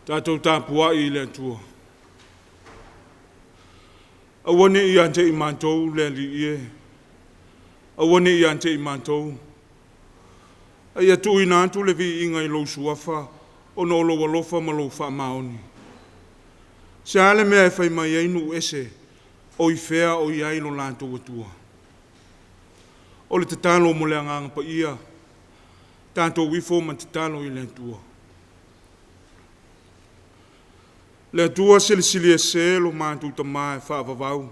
Tātou tāpua I le tua. Awane I ante I mātou le li ie. Awane I ante I mātou. Ai atu I nātu le vi inga I lou suafa, o no lo walofa ma lou wha maoni. Se ale mea e whai mai ainu ese, o I whea o I ailo lātou atua. O le tatalo mo le anganga pa ia, tātou wifo ma tatalo I le tua. Le tua silisili e se lo mātou tamae whaavavau.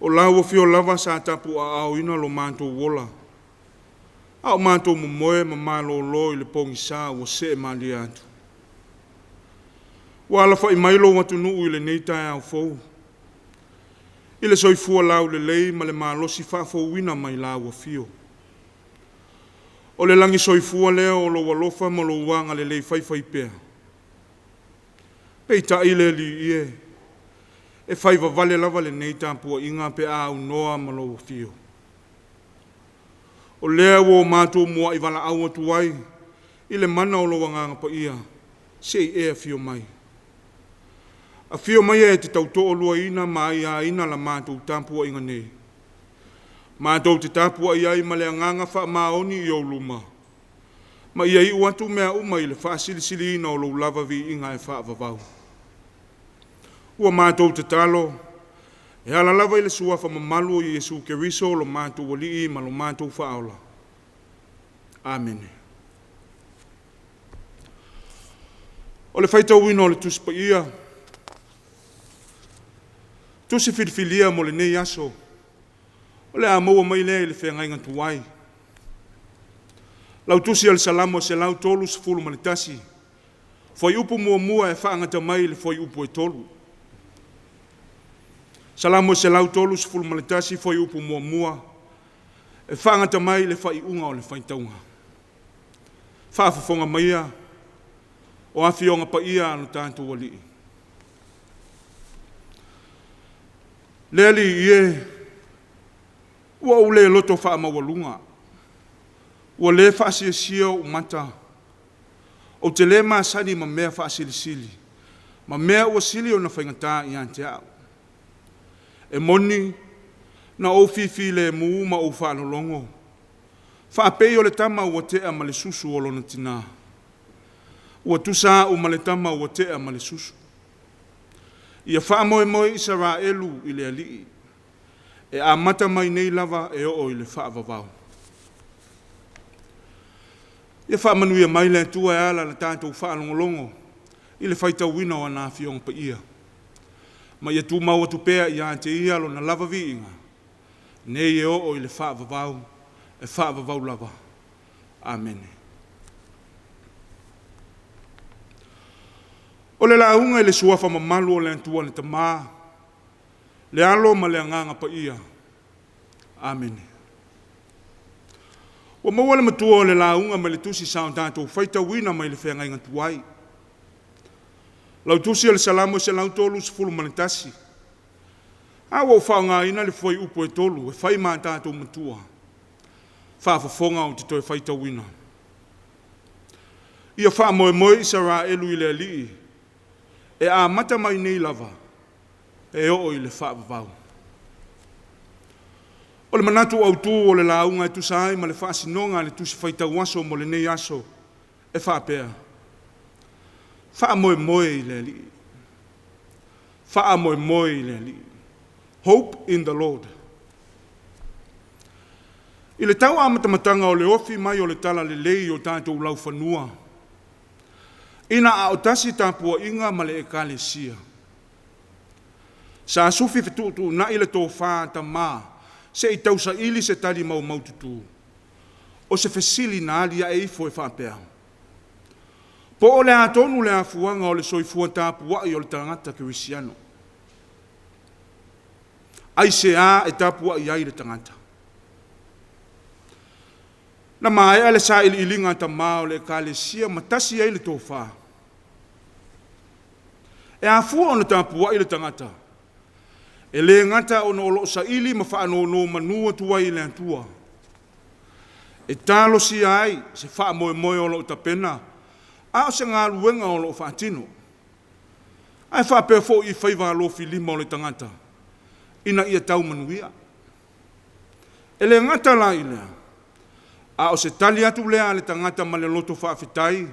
O lau fio lava sa tapu a au ina lo mātou wola. Au mātou momoe ma malo lo I le pongi sa o se e mali atu. Wala wha I mailo watu nuu I le neitai au fau. I le soifua lau le lei ma le malosi whaafau ina mai lau fio. O le langi soifua leo o lo walofa ma lo wanga le lei whaifai pea. Pei ta ile li ie, e whai vale lava le nei tāpua inga pe a unoa malo fio. O lea wo mātou mua I wala au atu ai, I le mana o lo wanganga pa ia, se I fio mai. A fio mai e te tauto o lua ina ma ia ina la mātou tāpua inga nei. Mātou te tāpua ia I male anganga wha maoni I o luma. Ma ia I uatu mea uma I le wha silisili ina o lo lava vi inga e wha vavau. Ua mātou te talo, e ala lava I le suafa mamalu o Iesu Keriso lo mātou wali ma lo mātou whaola. Amen. O le whaitau wino o le tuspa ia, tusi whilwhilia mo le nei aso, o le amaua mai lea I le whengainga tuai. Lau tusi al salamo se lau tolu se fulu manitasi, foi upu mua e whaangata mai le foi upu e tolu. Salamo se lau tolu se fulu manitasi foi upu mua e whaangata mai le whai unga o le whaitaunga. Whaafafonga maia o awhionga pa ia anu tātou wali. Leali ie, ua ule loto whaamawalunga. Ua le whaasiasia o mata. O te le maasani ma mea whaasilisili. Ma mea ua sili o na whaingata I ante au. E moni na o fifi le muu ma o whaanolongo. Whaapei o le tama ua tea ma le susu o lona tina. Ua tusa o ma le tama ua tea ma le susu. Ia whaamoe moe Israelu I le alii. E a mata mai nei lava e o I le whaavavau. Ia whaamanuia mai le tua e ala le tātou whaalongolongo I le whaitau wina o ana whionga pa ia. Ma ia tu mau atu pea I ante ia lo na lava vi inga. Nei e o I le whaavavau, e whaavavau lava. Amen. O le launga I le suafa mamalu o le antua le tamaa. Le alo ma le anganga pa ia. Amen. O maua le matua o le launga ma le tusi sao tātou whaita wina mai le whenga inga tuai. Lau tusi le salamo se lau tolu se fulu manitasi. Awa o whaonga ina le foi upo e tolu, e whai maa tātou matua. Whaafafonga o te toi whaita wina. Ia wha moe moe Israelu I le alii. E a mata mai nei lava. E o I le whaavavau. O le manatu au tu o le launga e tusai ma le whaasinonga le tusi whaita waso mo le nei aso. E whaapea. Wha moe moe I le alii. Wha moe moe I le alii. Hope in the Lord. I le tau amatamatanga o le ofi mai o le tala le lei o tātou lau whanua. Ina a o tasi tāpua inga ma le ekalesia. Sa sufi fetutu na I le tō whāta mā, se I tausa ili se tali mau maututu. O se fesili na alia e ifo e whapea. Po o le atonu le afuanga o le soifua tapua'i o le tangata Kirisiano. Ai se a e tapua'i ai le tangata. Na mai ale sa ili ilinga tamā o le ekalesia matasi ai le tofā. E afua ona tapua'i le tangata. E le ngata ona o loo sa ili ma whaanono manua tuai le antua. E talo si ai se wha moe moe o loo tapena. A o se ngā luenga o loo whaatino. Ai wha pēr fo i whaiva lo filima o le tangata. Ina ia tau manuia. E le ngata la ilea. A o se tali atu lea le tangata ma le loto whaafetai.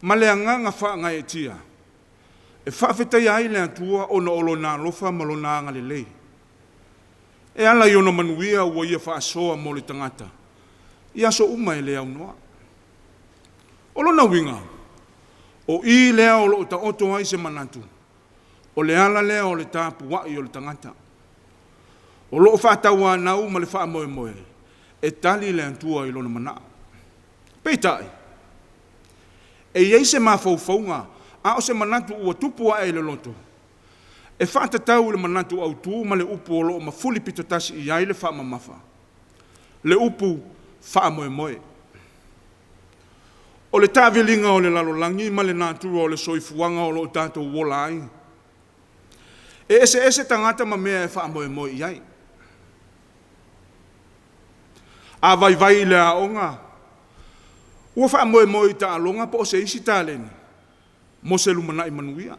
Ma le anganga wha ngai e tia. E whaafetai ai le atua o na olo nā lofa ma lo nā ngale lei. E ala i ono manuia ua ia whaasoa mo le tangata. Ia so uma e le au noa. Olo na winga. O i lea o lo ta oto ai se manatu. O le ala lea o le tāpu wai o le tangata. O lo whaataua nau ma le wha moe moe. E tali le antua i lona mana. Peitai. E iei se mawhauwhaunga. A o se manatu ua tupua e le loto. E whaatatau le manatu au tū ma le upu o lo ma fuli pitotasi i ai le wha mamafa. Le upu wha moe moe. O le tāwelinga o le lalolangi ma le nātura o le soifuanga o lo tātou wola ai. E ese tangata ma mea e wha moe moe i ai. A vai le aonga. Ua wha moe moe i ta alonga po o se isi tāleni. Mo se lumana i manuia.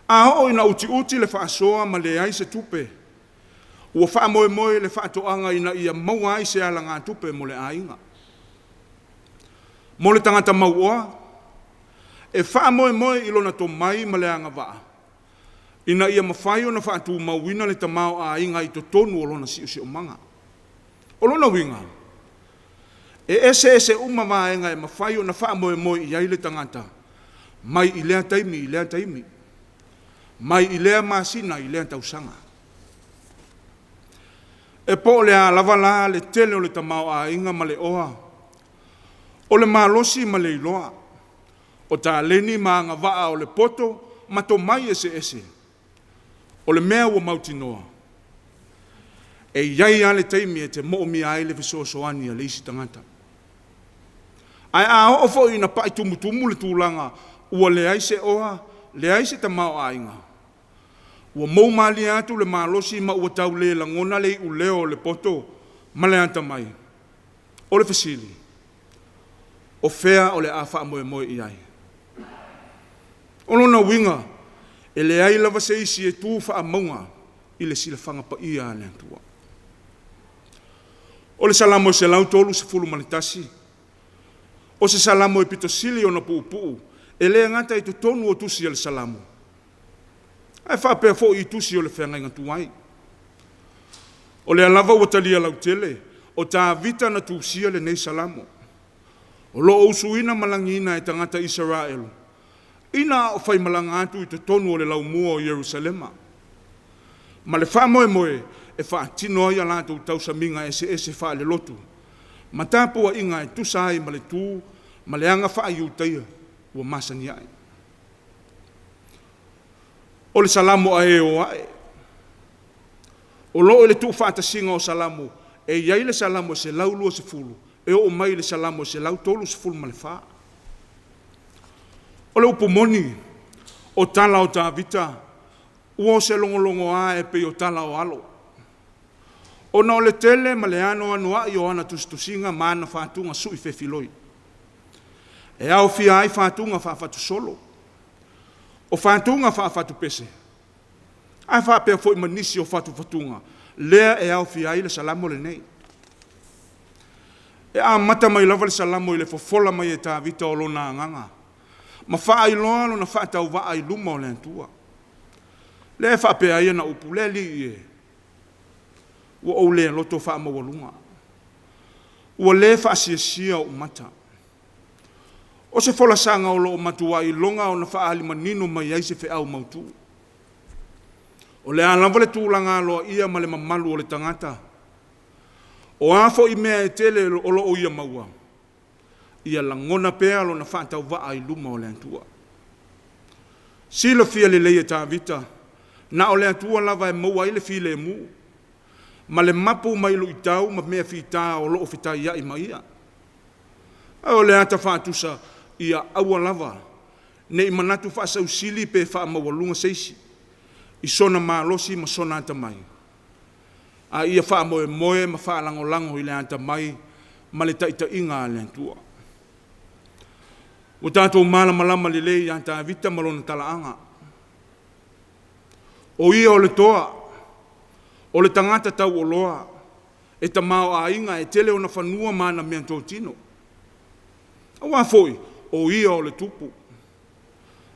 A ho ina uti le whaasoa ma le ai se tupe. Ua wha moe moe le whaatoanga ina ia maua ai se ala ngā tupe mo le ainga. Mo le tangata maua. E wha moe moe ilona to mai ma le anga waa. Ina ia mawhai o na whaatu mauina le tamao a inga i to tonu o lona si o manga. O lona winga. E ese uma vaenga e mawhai o na wha moe moe i ai le tangata. Mai i lea taimi. Mai i lea masina i lea tausanga. E po lea lavala le tele o le tamao a inga ma le oa. O le malosi ma le iloa. O ta leni ma anga waa o le poto ma to mai ese. O le mea ua mautinoa. E iai ale taimi e te mo mi ai le fisosoani a le isi tangata. Ai a o fo ina pai tumutumu le tūlanga ua le ai se oa, le ai se tamao a inga. Ua mou mali atu le malosi ma ua tau le langona le u leo le poto ma le anta mai. O le fasili. O fea o le awha moe moe i ai. O lona winga. E le ai lava se isi e tū wha maunga i le sila whanga pa ia le antua. O le salamo se lau tolu se fulu manitasi. O se salamo e pito sili o na puu. E le ngata i to tonu o tusi le salamo. Ai wha pēr fo i tusi o le whenga inga tuai. O le alava o talia lau tele. O tā vita na tusia le nei salamo. O lo usuina malangina e tangata Israelu. Ina o whai malanga atu i te tonu o le lau mua o Jerusalema. Ma le wha moe moe e wha tino ai ala tau tau saminga ese wha le lotu. Ma tāpua inga e tusa ai ma le tū, ma le anga wha i utaia ua masani ai. O le salamo a e o ae. O lo le tū wha tasinga o salamo, e iai le salamo se lau lua se fulu, e o mai le salamo se lau tolu se fulu ma le wha. O le upumoni, o tala o tā vita, ua se longolongo a e pe o tala o alo. O na o le tele ma le ano anua i o ana tustusinga ma ana whātunga sui whewhiloi. E au fia ai whātunga whawhatu solo. O whātunga whawhatu pese. Ai whapea fo i manisi o whātunga. Lea e au fia ai le salamo le nei. E a mata mai lava le salamo i le fofola mai e tā vita o lona anganga. Ma wha i loa lo na wha tau wa ai luma o le antua. Le wha pea ia na upu le li ie. Ua ou le loto wha mawalunga. Ua le wha sia o mata. O se fola sanga o lo matua i longa o na wha alima nino mai ai se au mautu. O le alava le tūlanga loa ia ma le mamalu o le tangata. O afo i mea e tele o lo o ia maua. ia langona pea lona whaatauwaa i luma o le atua. Sila fia le leia tā vita, na o le atua lava e maua i le fi le mu, ma le mapu mai lu i tau ma mea fi tā o loo fita ia i maia. O le ata whaatusa ia aua lava, ne i manatu whaasau sili pe wha mawalunga seisi, i sona malosi ma sona ata mai. A ia wha moe moe ma wha lango lango i le ata mai, ma le taita inga le antua. O tātou malama le lei anta vita malona talaanga. O ia o le toa, o le tangata tau o loa, e ta mao a inga e tele o na whanua mana mea tō tino. A wā foi, o ia o le tupu.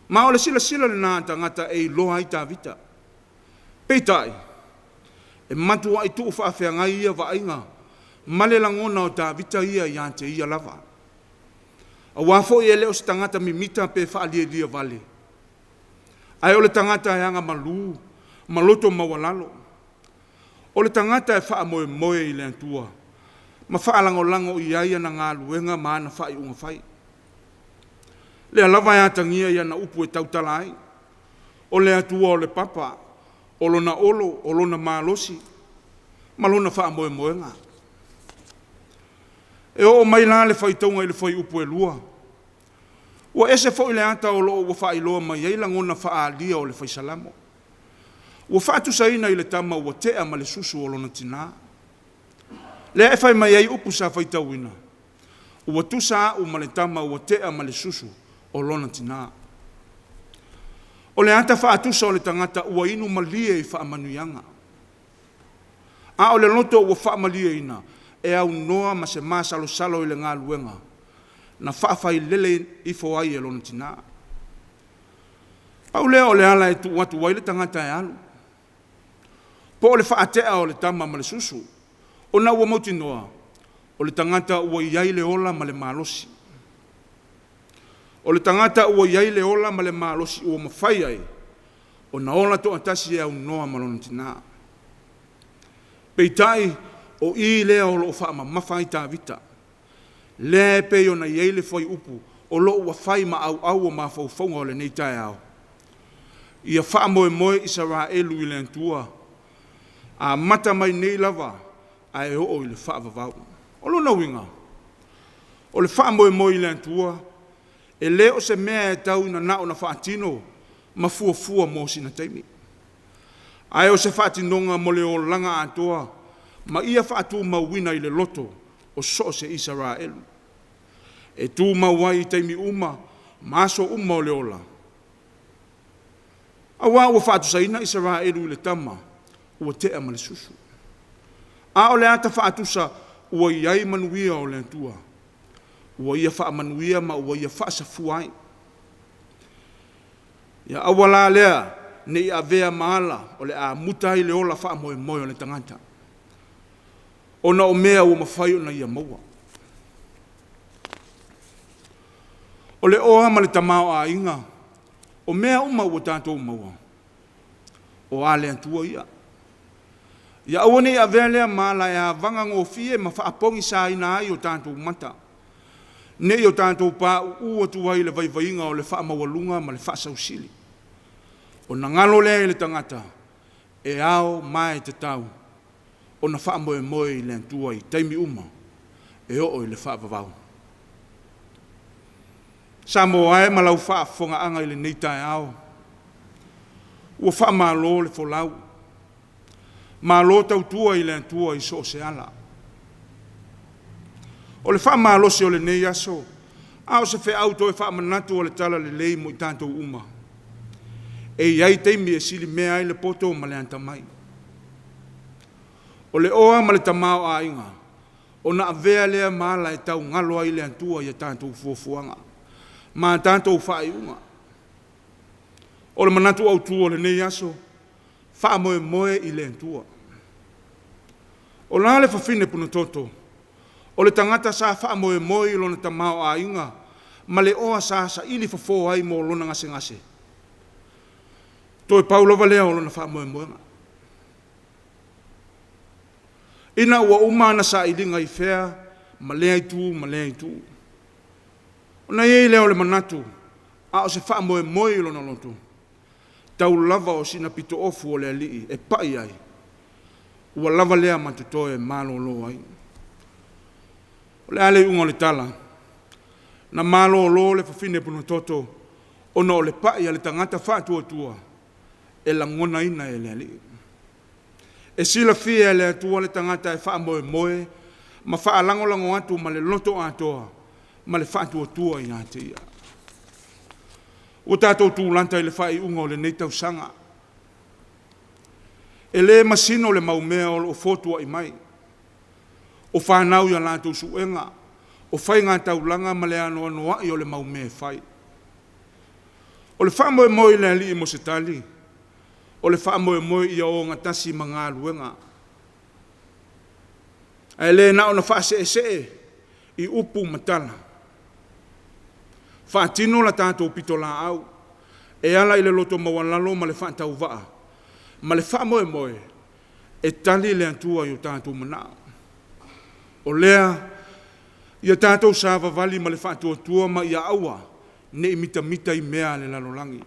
Ma o le sila le nā tangata e loa i tā vita. Peitai, e matua i tuu whaafea ngai ia wa inga, male langona o tā vita ia i ante ia lava. A wafo i leo se tangata mi mita pe whaalia lia vale. Ai o le tangata e anga malu, maloto mawalalo. O le tangata e wha moe moe i le antua. Ma wha lango lango i aia na ngā luenga maana wha i unga whai. Le alava e atangia ia na upu e tautalai. O le atua o le papa, o lona olo, o lona malosi. Malona wha moe moe ngā. E o mai la le whaitaunga i le whai upu e lua. Ua ese fo i le ata o loo ua wha i loa mai eila ngona wha a lia o le whai salamo. Ua wha atu saina i le tama ua tea ma le susu o lona tina. Le e whai mai ei upu sa whaitauina. Ua tusa au ma le tama ua tea ma le susu o lona tina. O le ata wha atusa o le tangata ua inu malia i wha manuianga. A o le loto ua wha malia ina. E au noa ma se maa salo i le ngā luenga, na whaafai lele i fōai e lona tina. Pau lea o le ala e tu watu wai le tangata e alu. Po o le whaatea o le tama ma le susu, o na ua mauti noa, o le tangata ua iai le ola ma le malosi. O le tangata ua iai le ola ma le malosi ua mawhai ai, o na ola to atasi e au noa ma lona tina. Peitai, o i lea o loo wha mawhai tā vita. Lea pe o na iei whai upu, o loo ua whai ma au au o ma whauwhaunga o le nei tae au. Ia wha moe moe Israelu i le antua, a mata mai nei lava, a e o i le wha vavau. O lo na winga. O le wha moe moe i le antua, e leo se mea e tau na nao na wha atino, ma fua fua mo sina taimi. A e o se wha atinonga mo le o langa atoa, ma ia whaatu mauina i le loto o so se Israelu. E tu mauai i teimi uma, maso uma o le ola. A wā ua whaatu saina Israelu i le tama, ua tea ma le susu. A o le ata whaatu sa, ua iai manuia o le antua. Ua ia wha manuia ma ua ia wha safuai. Ia awala lea, ne ia vea maala o le a mutai le ola wha moe moe o le tangata. O na o mea ua mawhai o na ia maua. O le oa ma le tamao a inga, o mea uma ua tātou maua. O a le antua ia. Ia awane ia vea lea maala ia vanga ngō fie ma whaapongi sa ina ai o tātou mata. Ne i o tātou pā ua tuwai le vaivainga o le wha mawalunga ma le wha sausili. O na ngalo lea i le tangata, e ao mai te tau. O na wha moe moe i le antua i taimi uma, e o i le wha vavau. Sa mo ae malau wha fonga anga i le neitai ao. Ua wha malo le folau. Malo tau tua i le antua i so se ala. O le wha malo se o le nei aso, ao se wha auto e wha manatu o le tala le lei mo i tātou uma. E iai teimi e sili mea ai le poto ma le antamai. O le oa ma le tamao a inga, o na avea lea maala e tau ngalo ai le antua i a tātou fuafuanga, ma tātou whae unga. O le manatu au tua le nei aso, wha moe moe i le antua. O la le whawhine puna toto, o le tangata sa wha moe moe i lona tamao a inga, ma le oa sa ili whafo ai mo lona ngase ngase. Toi paulova lea o lona wha moe moe nga. Ina ua umana sa ilinga i whea, ma lea i tu, ma lea i tu. Ona ye leo le manatu, a o se wha moe moe ilo na lotu. Tau lava o sina pito ofu o le alii, e pai ai. Ua lava lea matutoe malo lo ai. O le ale unga le tala. Na malo lo le fafine puno toto, ona o le pai ale tangata wha tua. E la ngona ina e le alii. E sila fia le atua le tangata e wha moe moe, ma wha lango atu ma le loto atoa, ma le wha tua i ate ia. O tātou tūlanta i le wha i unga o le neitau sanga. E le masino le maumea o fotua i mai. O whanau ia lātou suenga, o whai ngā taulanga ma le ano anoa i o le maumea whai. O le wha moe moe le ali i mo se tali, o le wha moe moe i o ngatasi ma ngā luenga. E le na o na wha se i upu matala. Wha tino la tātou pito la au, e ala i le loto mawalalo ma le wha tau waa, ma le wha moe moe, e tali le antua i o tātou manao. O lea, ia tātou sāwa vali ma le wha tua ma ia aua, ne i mita i mea le lalolangi.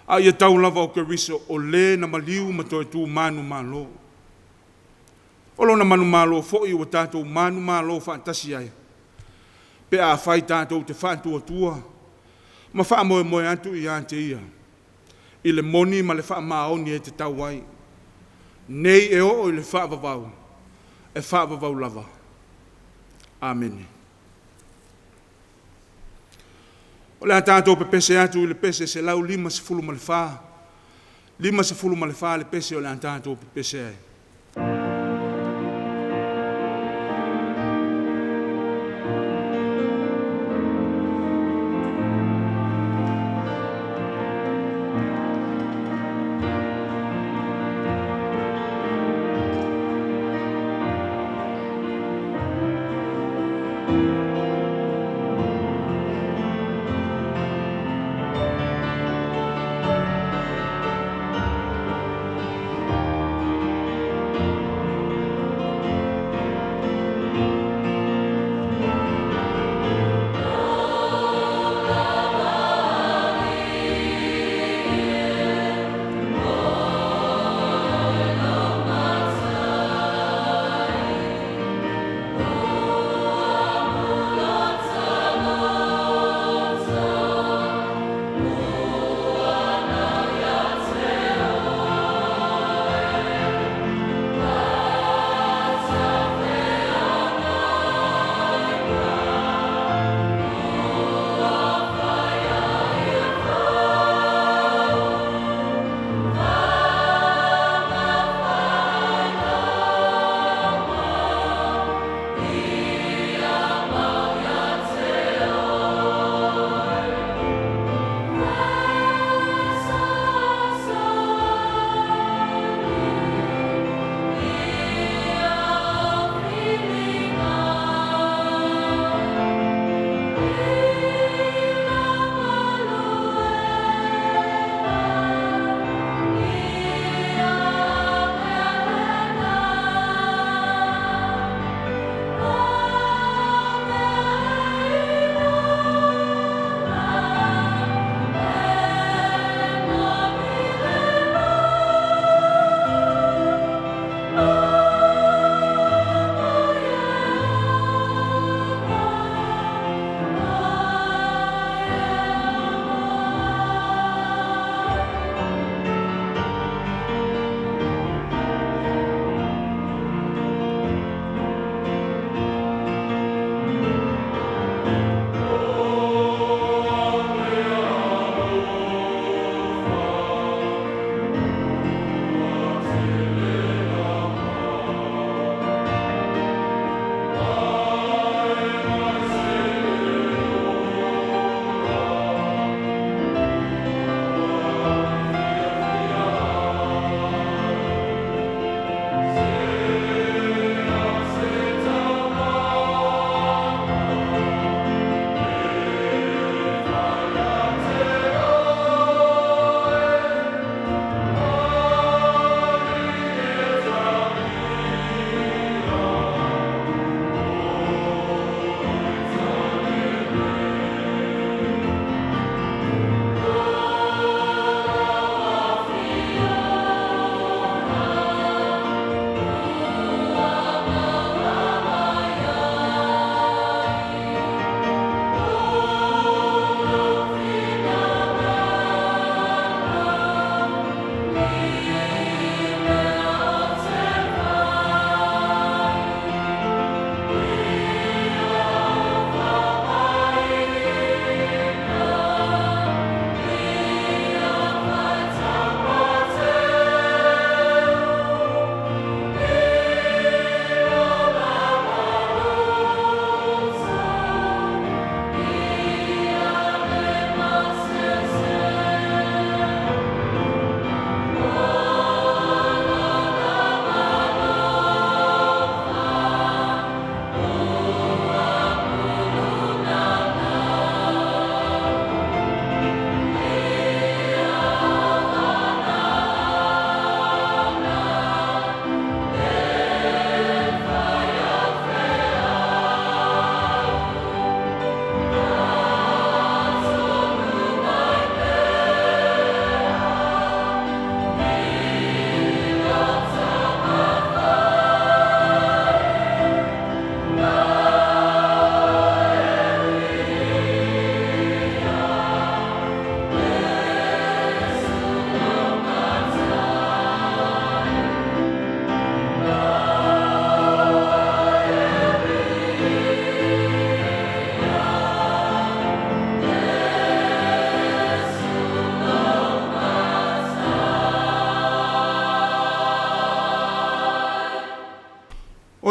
A ia tau lava o Keriso o le na maliu ma toi tū manu malo. O lo na manu malo fo i o tātou manu malo whaantasi ai. Pe a whai tātou te whaantua, ma wha moe moe atu i ante ia. I le moni ma le wha maoni e te tau ai. Nei e o i le wha vavau, e wha vavau lava. Amen. O le a tātou pe pese atu i le pese se lau 5 ma le wha. 5 ma le wha le pese o le a tātou pe pese ai.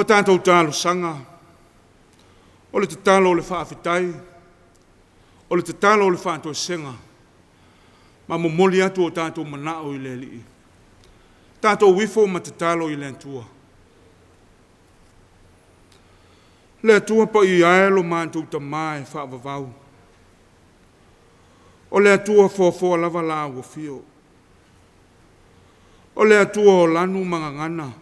Ua tātou tālo sanga. O le te talo o le whaafitai. O le te talo o le whaantoe senga. Ma momoli atu o tātou manao I le li. Tātou wifo ma te talo I le antua. Le atua pa I aelo mātou ta mai whaavavau. O le atua fōfōa lava la ua fio. O le atua o lanu mangangana.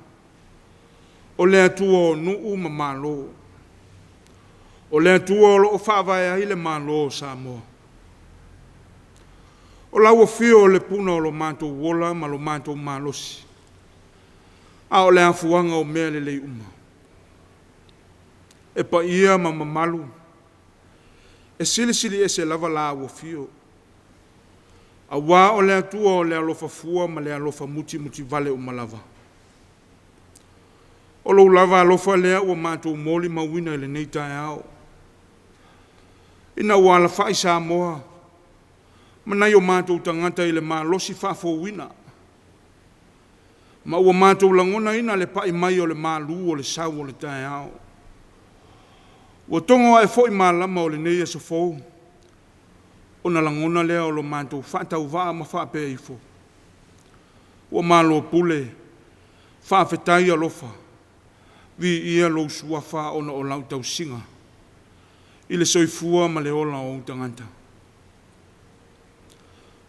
O le atua o nuu ma malo. O le atua o loo whaavai ai le malo Samoa. O la ua fio o le puna o lo mātou wola ma lo mātou malosi. A o le afuanga o mea le uma. E pa ia ma mamalu. E sili e se lava la ua fio. A wā o le atua o le alofa fua ma le alofa muti vale o malava. O lo lava alofa lea ua mātou moli mawina le nei tae au. Ina wala whai Samoa. Manai o mātou tangata I le mālosi whafo wina. Ma ua mātou langona ina le pai mai o le mālu o le sau o le tae au. Ua tongo e foi mālama o le nei e sofou. O na langona lea o lo mātou whātau vaa ma whāpea ifo. Ua mālo pule, whāwhetai alofa, vi ia lo suafa o na o lau tau singa. I le soifua ma le ola o utanganta.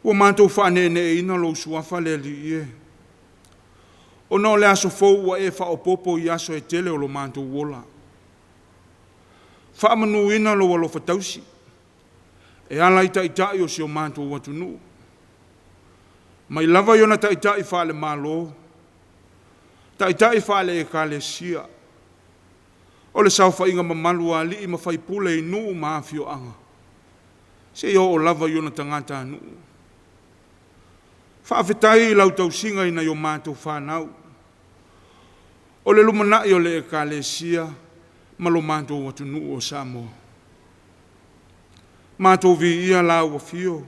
Ua mātou whāne ne e ina lo suafa le li ie. O na o le aso fou ua e whaopopo I aso e tele o lo mātou wola. Whaamanu ina lo alofa tausi. E ala I taitai o si o mātou watunu. Mai lava iona taitai whaale mālo. Taitai whaale e kāle sia. O le sauwha inga mamalu a li I mawhai pule I nuu maafio anga. Se o lava iona tangata nuu. Whaafetai I lau tau singa ina yo mātou whanau. O le lumanai o le e kāle sia. Malo mātou watunu o Samoa. Mātou vi ia la ua fio.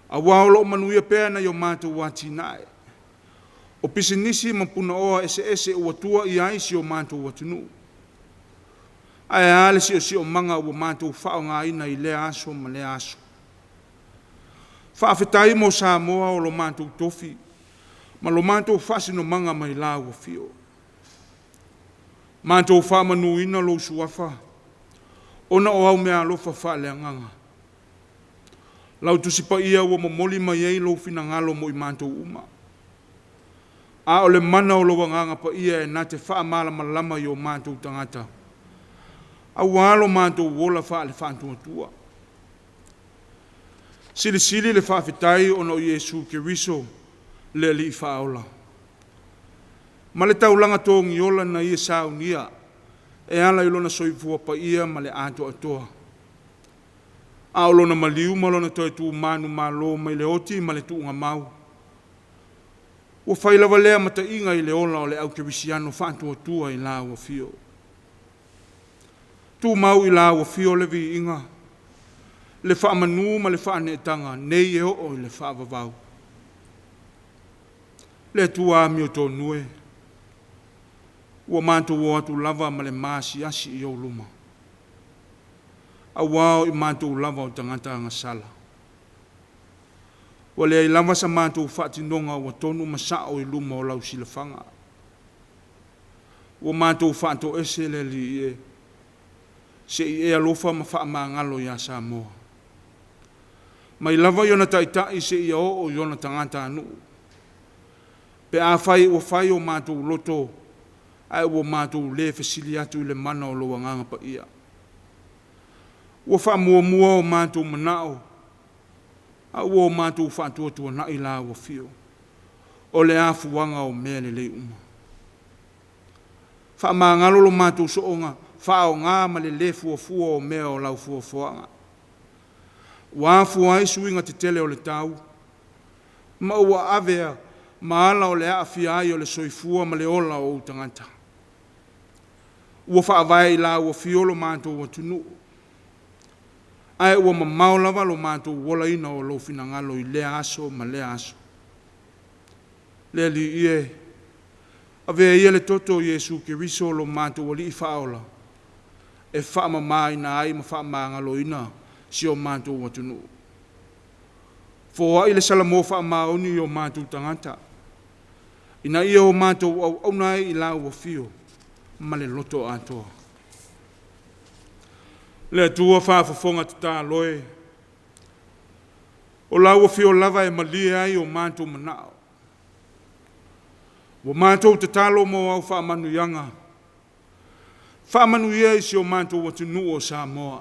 A waolo manuia pēr na yo mātou watinae. O pisinisi mapuna oa ese ua tua I aisi o mātou watunu. Ai ale si o manga ua mātou whao ngā ina I le aso ma le aso. Whaafetai mo Samoa o lo mātou tofi. Ma lo mātou whasino manga mai la ua fio. Mātou whamanu ina lo suafa. Ona o au mea alofa whaale anganga. Lau tusipa ia ua mamoli mai ei lo fina ngalo mo I mātou uma. A o le mana o lo wanganga pa ia e nate wha mala malama I o mātou tangata. A walo mātou wola whaale whantua tua. Sili le whaafetai ona o Yesu ke riso le li whaola. Ma le taulanga tōngi ola na ia saunia. E ala ilona soifua pa ia ma le ato atoa. A olona maliu ma lona toi tu manu malo mai le oti ma le tuunga mau. Ua whailawa lea mata inga I le ola o le au kerisiano whantua tua I la ua fio. Tu mau I la ua fio le vi inga. Le whaamanu ma le whaanetanga nei e o I le whaavavau. Le tua mi o tō nue. Ua mātou o atu lava ma le māsi asi I o luma. A wao I mātou lava o tangata anga sala. Ua lea I lava sa mātou whaatinonga ua tonu masao I luma o lau silafanga. Ua mātou whaato ese le li e. Se I e alofa ma whaamangalo ia Samoa. Mai lava iona taitai se I o iona tangata anu. Pe a whai o mātou loto. Ai ua mātou le fesili atu I le mana o loa nganga pa ia. Ua wha mua o mātou manao. A ua o mātou whaatua na I la ua fio. O le afuanga o mea le uma. Wha maangalo lo mātou soonga. Wha o ngā ma le fuafua o mea o lau fuafuanga. Ua afua ai suinga te tele o le tau. Ma ua avea ma ala o le aafia ai o le soifua ma le ola o utangata. Ua whaavai la ua fiolo mātou wa tunu. Ai ua mamau lava lo mātou wola ina o lo finangalo I le aso ma le aso. Le li ie. Ave ia le toto Iesu Keriso lo mātou wali I whaola. E whaamamai na ai ma whaamangaloina si o mātou watunu. Fōa I le salamo whaamaoni o mātou tangata. Ina ia o mātou au nai I lau wa fio. Ma le loto atoa. Le atua whaafafonga tata loe. O lau wa fio lava e malia ai o mātou manao. Wa mātou te talo mo au whaamanuianga. Whaamanuia I si o mātou watunu o Samoa.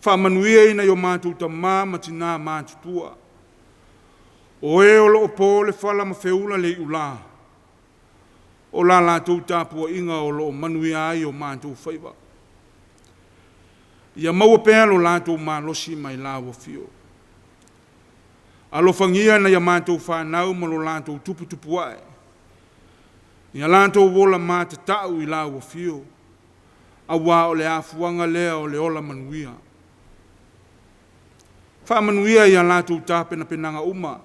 Whaamanuia I na o mātou ta mā tina mātutua. O e o loo pō le whala ma whiula le ula. O la lātou tāpua inga o loo manuia ai o mātou whaiva. Ia maua pēa lo lātou mālosi mai la wa fio. Alo whangia na ia mātou whanau ma lo lātou tupu ai. Ia lātou wola mā te tau I la wa fio. A wā o le afuanga lea o le ola manuia. Whaamanuia ia lātou tāpena penanga uma.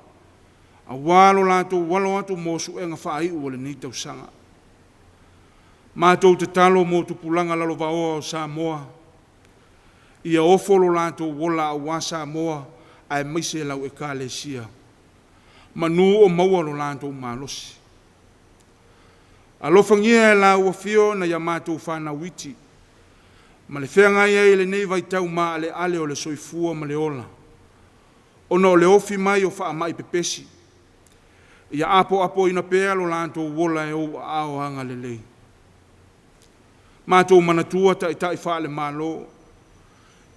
A wā lo lātou walo atu mōsu e ngā whai ua le nitau sanga. Mātou te talo mō tupulanga lalo vaoa o Samoa. Ia ofo lo lātou wola a wā Samoa. Ai maise lau e kālesia. Manu o maua lo lātou mālosi. Alofangia e lau a fio na ia mātou whanawiti. Ma le whenga ia I le nei vai tau maa ale o le soifua ma le ola. Ona o le ofi mai o wha mai pepesi. Ia apo ina pēa lo lātou wola e o ao hanga le lei. Mātou manatua ta itai wha le mālo.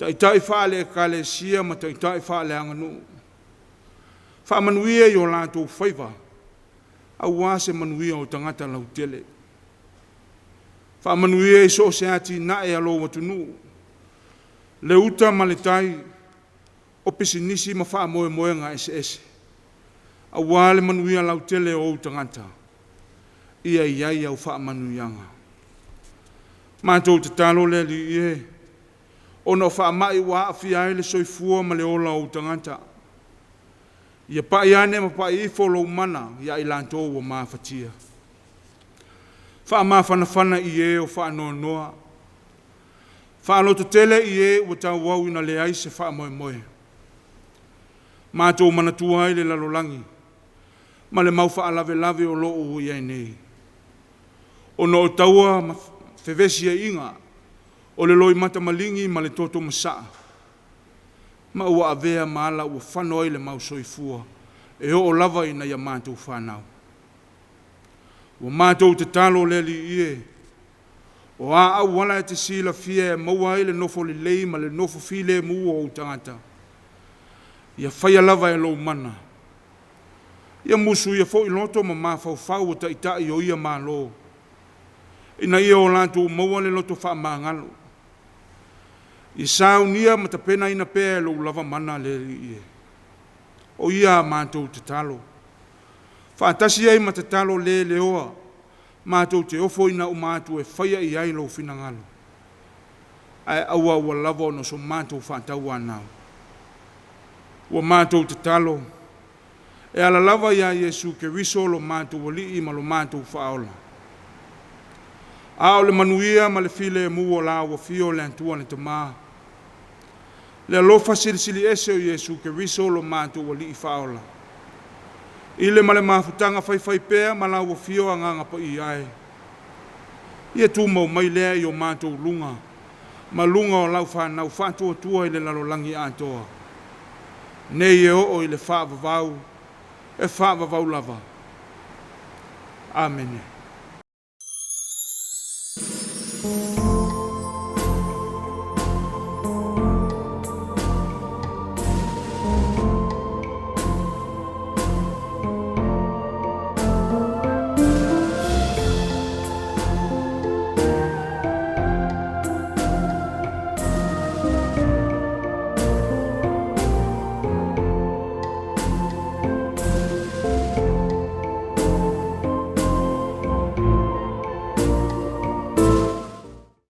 Ta itai wha le kālesia ma ta itai wha le anganu. Wha manuia I o lātou whaiva. Au wāse manuia o tangata lau tele. Wha manuia I so se ati na e alo watunu. Le uta ma le tai. O pisinisi ma wha moe ngā ese. Au wāle manuia lau tele o tangata. Ia iai au wha manuianga. Mātou te talo le li ie. Ona wha mai wa afi ai le soifua ma le ola o tangata. Ia pa iane ma pa I folo mana ia I lantou wa mawhatia. Wha mawhanawhana I e o wha noa noa. Wha loto tele I e wa tau wau ina le aise wha moe moe. Mātou manatua ai le lalolangi. Ma le mau wha lave o loo i ai nei. Ona o taua ma whewesia inga. O le loi mata malingi ma le toto masaa. Ma ua avea maala ua whanoi le mau soifua. E o lava ina ia mātou whanau. Ua mātou te talo le li ie. O a au wana e te sila fia e maua ai le nofo le lei ma le nofo file mua o tangata. Ia whaia lava e lou mana. Ia musu ia fo I loto ma mawhau o ta itai o ia mālo. Ina ia o lātou maua le loto wha māngalo. I sau nia ma ta pena ina pēa lo lava mana le ie. O ia mātou te talo. Whaatasi ai ma te talo le oa. Mātou te ofo ina o mātou e whaia I ai lo whina ngalo. Ai aua ua lava no so mātou whaatau anau. Ua mātou te talo. E ala lava ia Iesu Keriso lo mātou wali I ma lo mātou whaola. Ao le manuia ma le file mua la wa fio le antua le tama. Le alofa silisili ese o Iesu Keriso lo mātou wali I whaola. Ile ma le mafutanga whai pēa ma la wa fio anganga pa I ai. Ia tu mau mai lea I o mātou lunga. Ma lunga o lau whanau whantua tua I le lalolangi atoa. Nei e o I le whaavavau. E whaavavau lava. Amen.